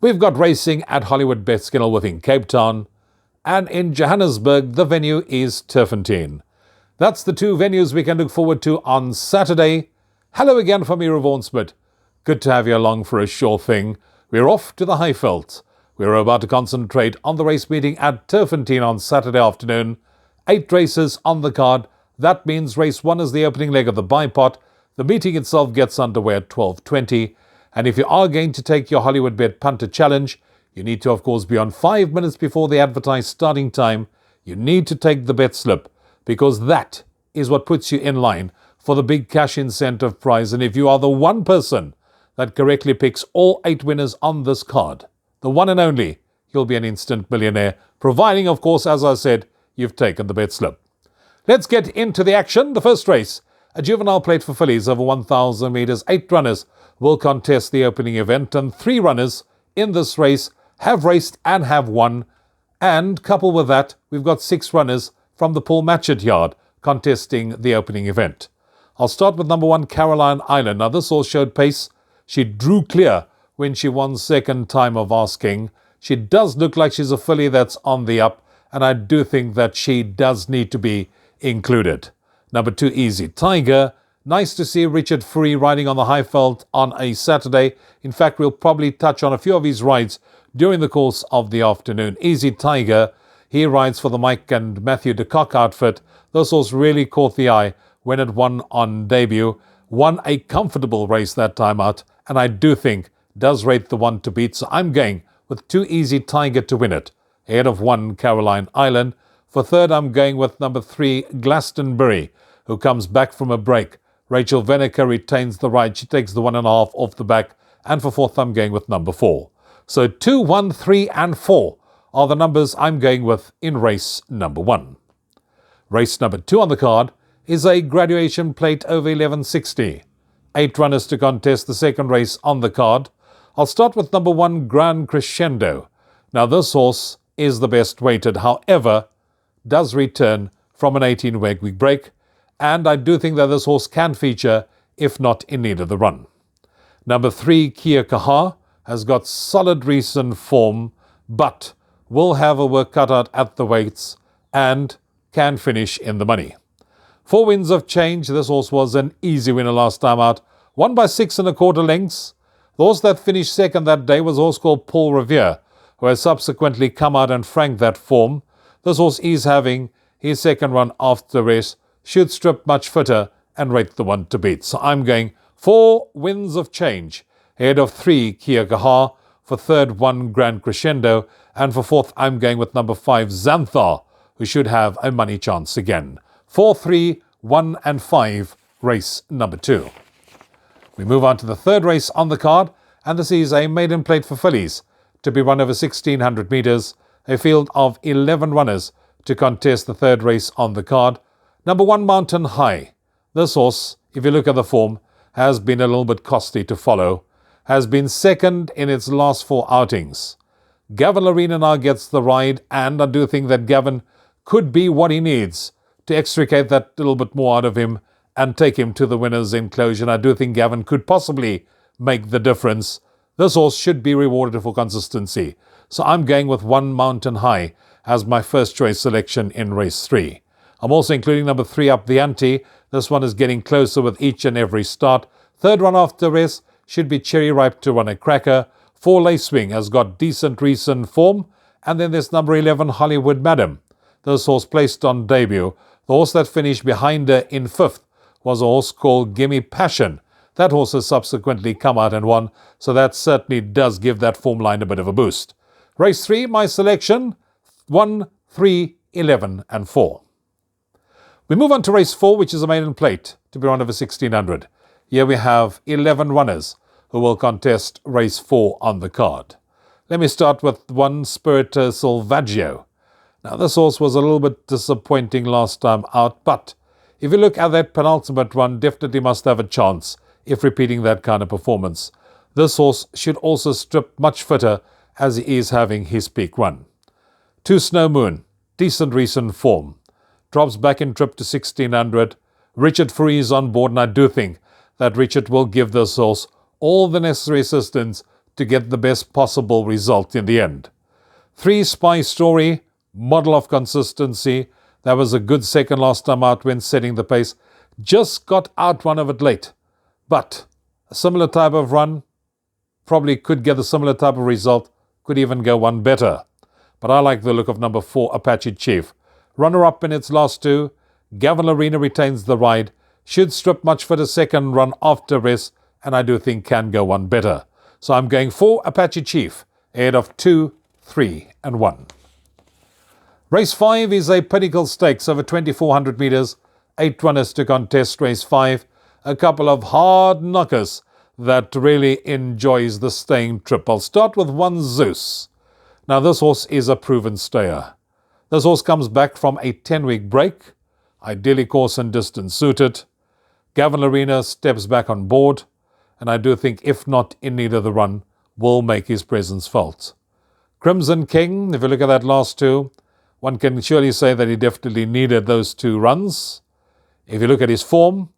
We've got racing at Hollywoodbets Kenilworth in Cape Town, and in Johannesburg, the venue is Turffontein. That's the two venues we can look forward to on Saturday. Hello again from me, Rouvuan Smit. Good to have you along for a sure thing. We're off to the Highveld. We're about to concentrate on the race meeting at Turffontein on Saturday afternoon. 8 races on the card. That means race 1 is the opening leg of the bipot. The meeting itself gets underway at 12:20. And if you are going to take your Hollywoodbet Punter Challenge, you need to, of course, be on 5 minutes before the advertised starting time. You need to take the bet slip, because that is what puts you in line for the big cash incentive prize. And if you are the one person that correctly picks all 8 winners on this card, the one and only, you'll be an instant millionaire, providing, of course, as I said, you've taken the bet slip. Let's get into the action. The first race, a juvenile plate for fillies over 1,000 metres. 8 runners will contest the opening event, and 3 runners in this race have raced and have won. And coupled with that, we've got 6 runners from the Paul Matchett yard contesting the opening event. I'll start with number 1, Caroline Island. Now, this all showed pace. She drew clear when she won second time of asking. She does look like she's a filly that's on the up, and I do think that she does need to be included. Number 2, Easy Tiger. Nice to see Richard Free riding on the Highveld on a Saturday. In fact, we'll probably touch on a few of his rides during the course of the afternoon. Easy Tiger, he rides for the Mike and Matthew de Kock outfit. This horse really caught the eye when it won on debut. Won a comfortable race that time out, and I do think does rate the one to beat. So I'm going with 2, Easy Tiger to win it, ahead of 1, Caroline Island. For third, I'm going with number 3, Glastonbury, who comes back from a break. Rachel Veneker retains the ride. She takes the 1.5 off the back. And for fourth, I'm going with number 4. So 2, 1, 3, and 4 are the numbers I'm going with in race number 1. Race number 2 on the card is a graduation plate over 1160. 8 runners to contest the second race on the card. I'll start with number 1, Grand Crescendo. Now, this horse is the best weighted. However, does return from an 18-week break, and I do think that this horse can feature, if not in need of the run. Number 3, Kia Kaha, has got solid recent form, but will have a work cut out at the weights and can finish in the money. 4 Winds of Change. This horse was an easy winner last time out, won by 6 1/4 lengths. The horse that finished second that day was a horse called Paul Revere, who has subsequently come out and franked that form. This horse is having his second run after the race, should strip much fitter and rate the one to beat. So I'm going 4 Winds of Change, ahead of 3, Kia Kaha. For third, 1, Grand Crescendo. And for fourth, I'm going with number 5, Xanthar, who should have a money chance again. 4, 3, 1, and 5, race number 2. We move on to the third race on the card, and this is a maiden plate for fillies to be run over 1,600 metres. A field of 11 runners to contest the third race on the card. Number 1, Mountain High. This horse, if you look at the form, has been a little bit costly to follow. Has been second in its last 4 outings. Gavin Larena now gets the ride, and I do think that Gavin could be what he needs to extricate that little bit more out of him and take him to the winner's enclosure. And I do think Gavin could possibly make the difference. This horse should be rewarded for consistency. So I'm going with 1, Mountain High as my first choice selection in race 3. I'm also including number 3, Up the Ante. This one is getting closer with each and every start. Third run after race should be cherry ripe to run a cracker. 4, Lacewing has got decent recent form. And then there's number 11, Hollywood Madam. This horse placed on debut. The horse that finished behind her in 5th was a horse called Gimme Passion. That horse has subsequently come out and won, so that certainly does give that form line a bit of a boost. Race 3, my selection, 1, 3, 11, and 4. We move on to race 4, which is a maiden plate to be run over 1,600. Here we have 11 runners who will contest race 4 on the card. Let me start with 1, Spirito Salvaggio. Now, this horse was a little bit disappointing last time out, but if you look at that penultimate run, definitely must have a chance if repeating that kind of performance. This horse should also strip much fitter as he is having his peak run. 2, Snow Moon, decent recent form. Drops back in trip to 1,600. Richard Free is on board, and I do think that Richard will give this horse all the necessary assistance to get the best possible result in the end. 3 Spy Story, model of consistency. That was a good second last time out when setting the pace. Just got out one of it late. But a similar type of run, probably could get a similar type of result, could even go one better. But I like the look of number 4, Apache Chief. Runner-up in its last 2. Gavin Arena retains the ride. Should strip much for the second run after rest, and I do think can go one better. So I'm going 4 Apache Chief, ahead of 2, 3 and 1. Race 5 is a Pinnacle Stakes over 2,400 metres. 8 runners to contest race 5. A couple of hard knockers that really enjoys the staying trip. I'll start with 1 Zeus. Now this horse is a proven stayer. This horse comes back from a 10-week break, ideally course and distance suited. Gavin Arena steps back on board, and I do think, if not in need of the run, will make his presence felt. Crimson King, if you look at that last 2, one can surely say that he definitely needed those 2 runs. If you look at his form,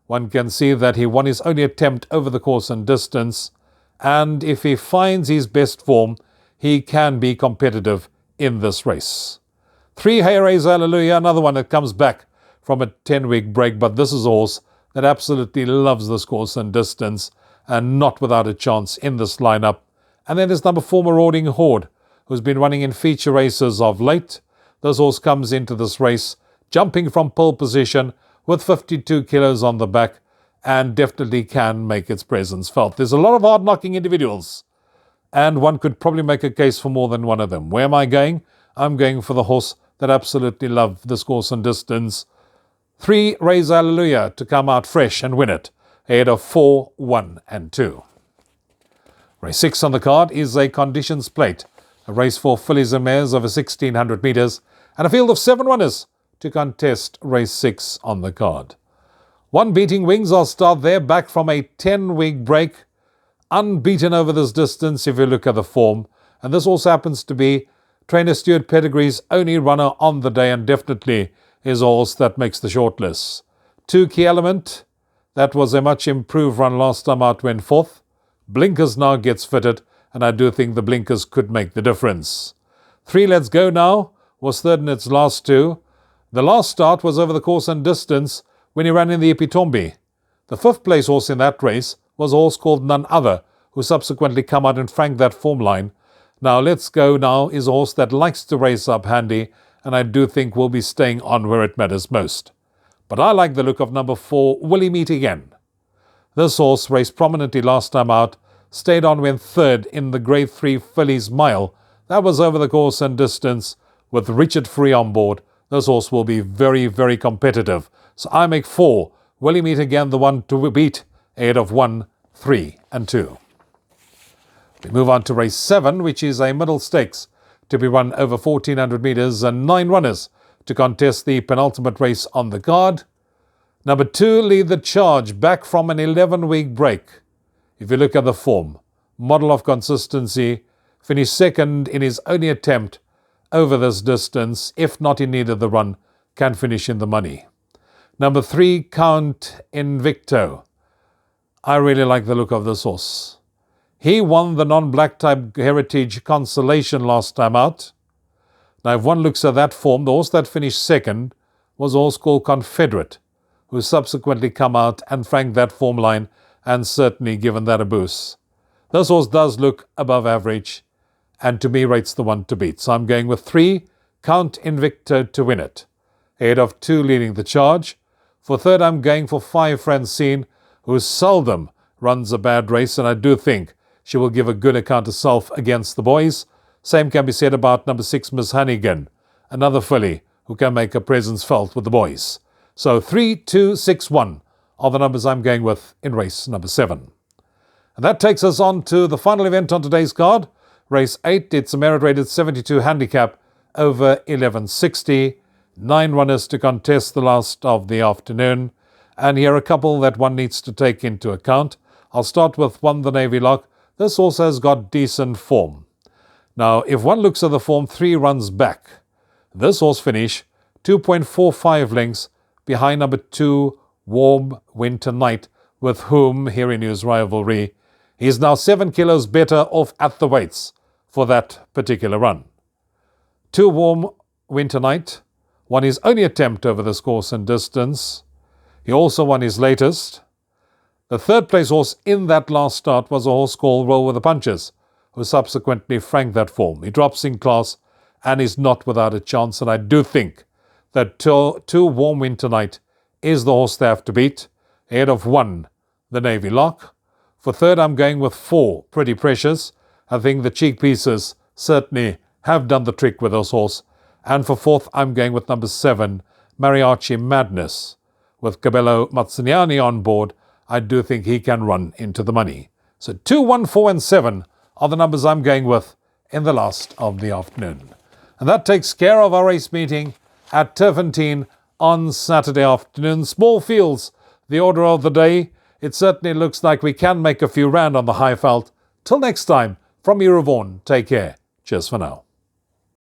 one can see that he won his only attempt over the course and distance, and if he finds his best form, he can be competitive in this race. 3 Hey Raise Hallelujah, another one that comes back from a 10-week break, but this is a horse that absolutely loves this course and distance and not without a chance in this lineup. And then there's number 4 Marauding Horde, who's been running in feature races of late. This horse comes into this race jumping from pole position with 52 kilos on the back and definitely can make its presence felt. There's a lot of hard-knocking individuals, and one could probably make a case for more than one of them. Where am I going? I'm going for the horse that absolutely loved this course and distance. 3 Raise Hallelujah to come out fresh and win it, ahead of 4, 1 and 2. Race 6 on the card is a conditions plate, a race for fillies and mares over 1,600 metres, and a field of 7 runners to contest race 6 on the card. 1 Beating Wings, I'll start there, back from a 10-week break, unbeaten over this distance if you look at the form, and this also happens to be trainer Stuart Pedigree's only runner on the day, and definitely is a horse that makes the shortlist. 2 Key Element, that was a much improved run last time out, went 4th. Blinkers now gets fitted, and I do think the blinkers could make the difference. 3 Let's Go Now was 3rd in its last 2. The last start was over the course and distance when he ran in the Epitombi. The 5th place horse in that race was a horse called None Other, who subsequently come out and franked that form line. Now Let's Go Now is a horse that likes to race up handy, and I do think will be staying on where it matters most. But I like the look of number 4, Will He Meet Again? This horse raced prominently last time out, stayed on, went 3rd in the Grade 3 Fillies Mile. That was over the course and distance with Richard Free on board. This horse will be very, very competitive. So I make 4, Will He Meet Again, the one to beat, ahead of 1, 3 and 2. We move on to race 7, which is a middle stakes to be run over 1,400 metres and 9 runners to contest the penultimate race on the card. Number 2, Lead the Charge, back from an 11-week break. If you look at the form, model of consistency, finished 2nd in his only attempt over this distance. If not in need of the run, can finish in the money. Number 3, Count Invicto. I really like the look of this horse. He won the non-black type Heritage Consolation last time out. Now, if one looks at that form, the horse that finished 2nd was a horse called Confederate, who subsequently come out and franked that form line and certainly given that a boost. This horse does look above average, and to me rates the one to beat. So I'm going with 3, Count Invicto to win it, ahead of 2, Leading the Charge. For 3rd, I'm going for 5, Francine, who seldom runs a bad race, and I do think she will give a good account of self against the boys. Same can be said about number 6, Miss Hannigan, another filly who can make a presence felt with the boys. So 3, 2, 6, 1 are the numbers I'm going with in race number 7. And that takes us on to the final event on today's card. Race 8, it's a merit-rated 72 handicap over 1160. 9 runners to contest the last of the afternoon. And here are a couple that one needs to take into account. I'll start with 1, the Navy Lock. This also has got decent form. Now, if one looks at the form 3 runs back, this horse finished 2.45 lengths behind number 2, Warm Winter Night, with whom, here in his rivalry, He is now 7 kilos better off at the weights for that particular run. Too Warm Winter Night won his only attempt over this course and distance. He also won his latest. The third place horse in that last start was a horse called Roll with the Punches, who subsequently franked that form. He drops in class and is not without a chance, and I do think that Too Warm Winter Night is the horse they have to beat, ahead of 1, the Navy Lock. For third, I'm going with 4, Pretty Precious. I think the cheek pieces certainly have done the trick with this horse. And for fourth, I'm going with number 7, Mariachi Madness. With Cabello Mazziniani on board, I do think he can run into the money. So 2, 1, 4 and 7 are the numbers I'm going with in the last of the afternoon. And that takes care of our race meeting at Turffontein on Saturday afternoon. Small fields, the order of the day. It certainly looks like we can make a few rand on the high felt. Till next time, from you, Rouvuan, take care. Cheers for now.